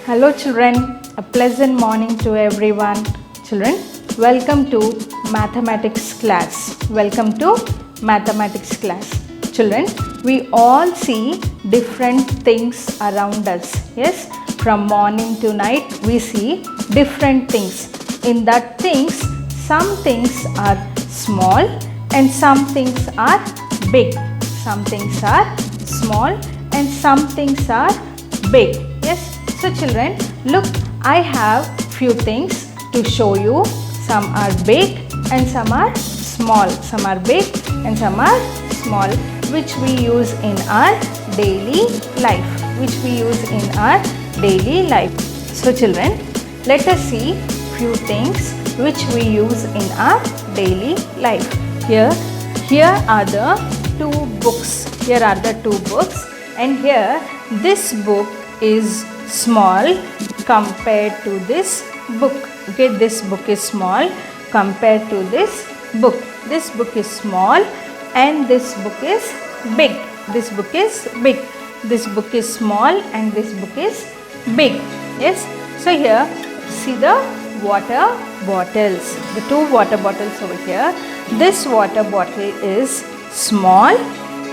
Hello children, a pleasant morning to everyone. Children, welcome to mathematics class. Welcome to mathematics class. Children, we all see different things around us. Yes, from morning to night we see different things. In that things, some things are small and some things are big. Some things are small and some things are big. Yes. So children, look, I have few things to show you. Some are big and some are small. Some are big and some are small, which we use in our daily life. So children, let us see few things which we use in our daily life. Here are the two books. And here this book is small compared to this book. Okay, this book is small compared to this book. This book is small and this book is big. This book is big. This book is small and this book is big. Yes. So here see the water bottles. The two water bottles over here. This water bottle is small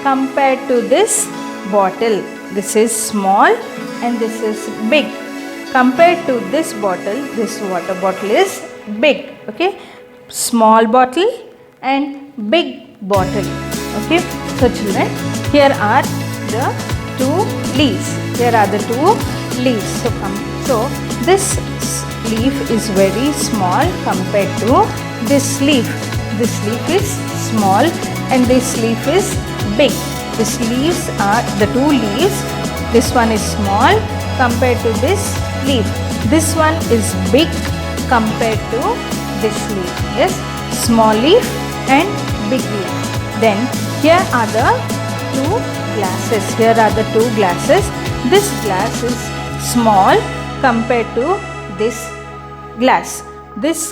compared to this bottle. This is small and this is big. Compared to this bottle, this water bottle is big. Okay, small bottle and big bottle. Okay, so children, here are the two leaves. So this leaf is very small compared to this leaf. This leaf is small and this leaf is big. These leaves are the two leaves. This one is small compared to this leaf. This one is big compared to this leaf. Yes, small leaf and big leaf. Then here are the two glasses. This glass is small compared to this glass. This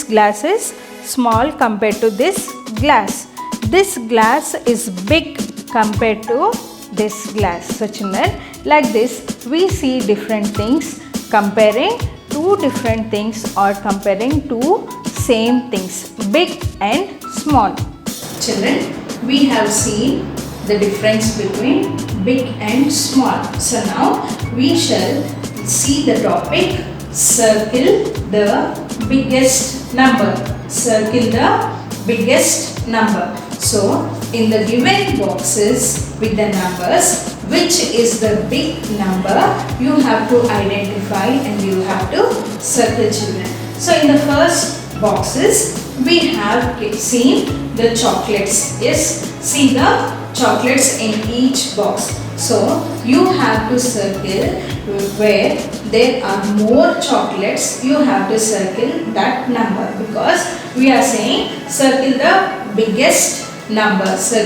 glass is small compared to this glass. This glass is big compared to this glass. So children, like this we see different things comparing two different things or comparing two same things, big and small. Children, we have seen the difference between big and small. So now we shall see the topic, circle the biggest number. Circle the biggest number. So in the given boxes with the numbers, which is the big number, you have to identify and you have to circle, children. So in the first boxes we have seen the chocolates. Yes, see the chocolates in each box. So you have to circle where there are more chocolates. You have to circle that number, because we are saying circle the biggest number. So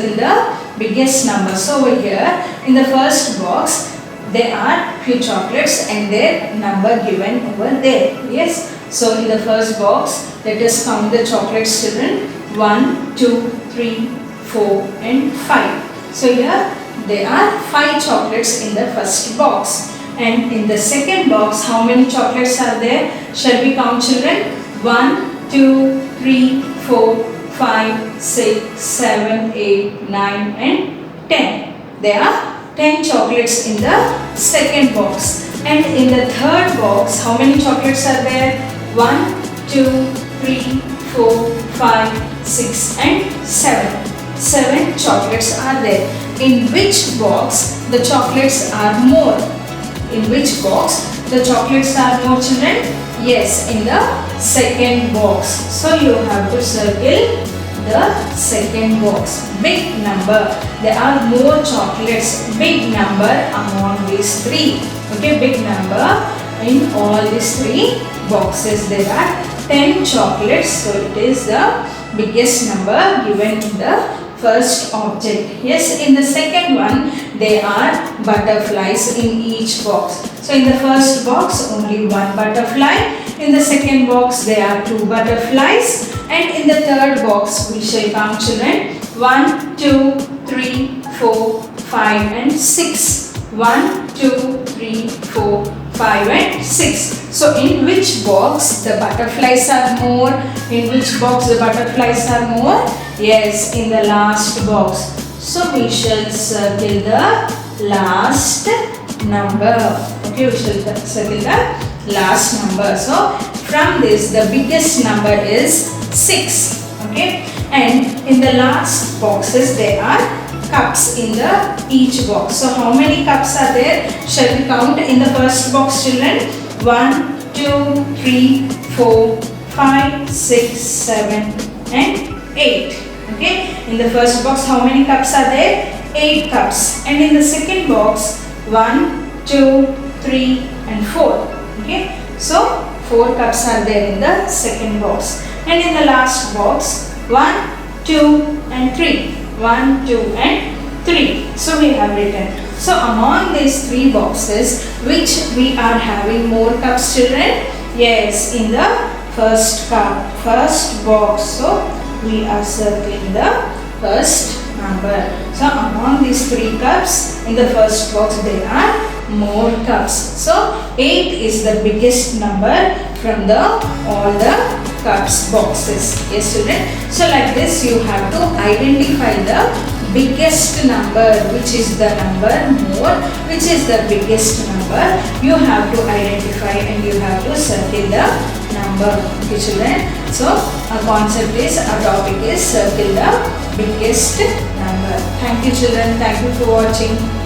over here in the first box there are few chocolates and their number given over there. Yes. So in the first box, let us count the chocolates, children. 1, 2, 3, 4 and 5. So here there are 5 chocolates in the first box. And in the second box, how many chocolates are there? Shall we count, children? 1, 2, 3, 4, 5, 6, 7, 8, 9 and 10. There are 10 chocolates in the second box. And in the third box, how many chocolates are there? 1, 2, 3, 4, 5, 6 and 7. 7 chocolates are there. In which box the chocolates are more? In which box the chocolates are more, children? Yes, in the second box. So you have to circle the second box. Big number. There are more chocolates. Big number among these three. Okay, big number in all these three boxes. There are 10 chocolates. So it is the biggest number given in the first object. Yes, in the second one there are butterflies in each box. So in the first box only one butterfly. In the second box there are 2 butterflies. And in the third box we shall count, children. 1, 2, 3, 4, 5 and 6. 1, 2, 3, 4, 5 and 6. So in which box the butterflies are more? In which box the butterflies are more? Yes, in the last box. So we shall circle the last number. Okay, we shall circle the last number. So from this the biggest number is 6. Okay, and in the last boxes there are cups in the each box. So how many cups are there? Shall we count in the first box, children? 1, 2, 3, 4, 5, 6, 7 and 8. Okay, in the first box how many cups are there? 8 cups. And in the second box 1, 2, 3 and 4. Okay, so 4 cups are there in the second box. And in the last box 1, 2 and 3. 1, 2 and 3. So we have written. So among these 3 boxes, which we are having more cups, children? Yes, in the first cup, first box. So we are circling the first number. So among these 3 cups, in the first box there are more cups. So 8 is the biggest number from all the cups boxes. Yes, children. So like this you have to identify the biggest number, which is the number more, which is the biggest number. You have to identify and you have to circle the number. Okay, children. So our concept is, our topic is circle the biggest number. Thank you, children. Thank you for watching.